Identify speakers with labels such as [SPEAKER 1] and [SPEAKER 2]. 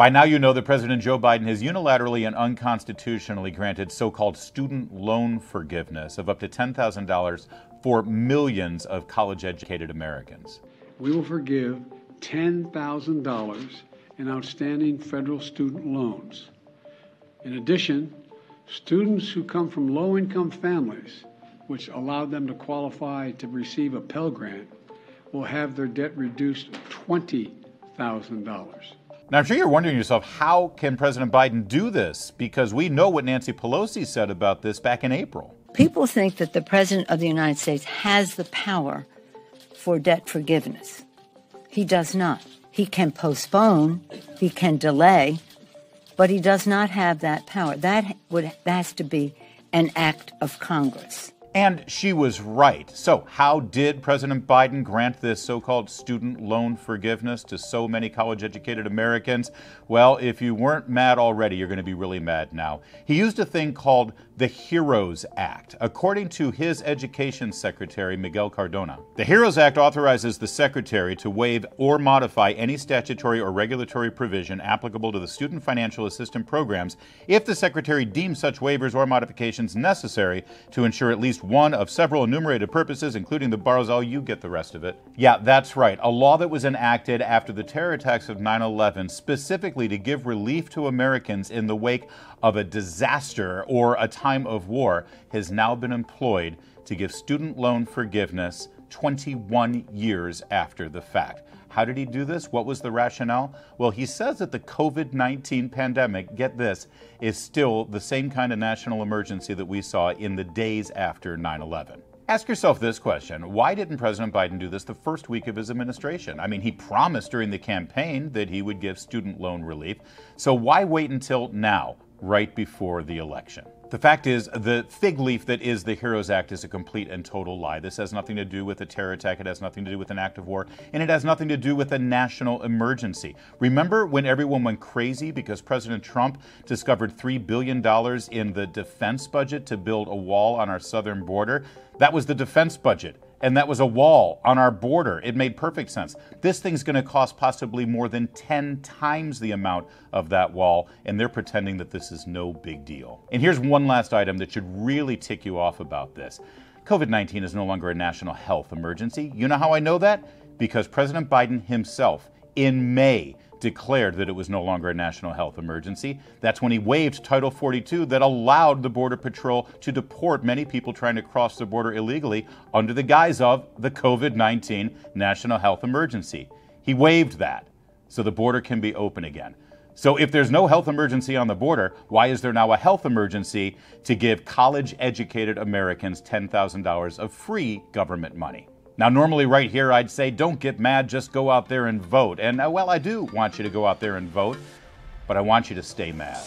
[SPEAKER 1] By now you know that President Joe Biden has unilaterally and unconstitutionally granted so-called student loan forgiveness of up to $10,000 for millions of college-educated Americans.
[SPEAKER 2] We will forgive $10,000 in outstanding federal student loans. In addition, students who come from low-income families, which allowed them to qualify to receive a Pell Grant, will have their debt reduced $20,000.
[SPEAKER 1] Now, I'm sure you're wondering to yourself, how can President Biden do this? Because we know what Nancy Pelosi said about this back in April.
[SPEAKER 3] People think that the President of the United States has the power for debt forgiveness. He does not. He can postpone, he can delay, but he does not have that power. That has to be an act of Congress.
[SPEAKER 1] And she was right. So how did President Biden grant this so-called student loan forgiveness to so many college-educated Americans? Well, if you weren't mad already, you're going to be really mad now. He used a thing called the HEROES Act. According to his Education Secretary, Miguel Cardona, the HEROES Act authorizes the Secretary to waive or modify any statutory or regulatory provision applicable to the student financial assistance programs if the Secretary deems such waivers or modifications necessary to ensure at least one of several enumerated purposes, including the borrows. Oh, you get the rest of it. Yeah, that's right. A law that was enacted after the terror attacks of 9/11 specifically to give relief to Americans in the wake of a disaster or a time of war has now been employed to give student loan forgiveness 21 years after the fact. How did he do this? What was the rationale? Well, he says that the COVID-19 pandemic, get this, is still the same kind of national emergency that we saw in the days after 9/11. Ask yourself this question. Why didn't President Biden do this the first week of his administration? I mean, he promised during the campaign that he would give student loan relief. So why wait until now, right before the election? The fact is, the fig leaf that is the HEROES Act is a complete and total lie. This has nothing to do with a terror attack. It has nothing to do with an act of war. And it has nothing to do with a national emergency. Remember when everyone went crazy because President Trump discovered $3 billion in the defense budget to build a wall on our southern border? That was the defense budget. And that was a wall on our border. It made perfect sense. This thing's going to cost possibly more than 10 times the amount of that wall, and they're pretending that this is no big deal. And here's one last item that should really tick you off about this. COVID-19 is no longer a national health emergency. You know how I know that? Because President Biden himself, in May, declared that it was no longer a national health emergency. That's when he waived Title 42 that allowed the Border Patrol to deport many people trying to cross the border illegally under the guise of the COVID-19 national health emergency. He waived that so the border can be open again. So if there's no health emergency on the border, why is there now a health emergency to give college-educated Americans $10,000 of free government money? Now, normally right here, I'd say, don't get mad, just go out there and vote. And, well, I do want you to go out there and vote, but I want you to stay mad.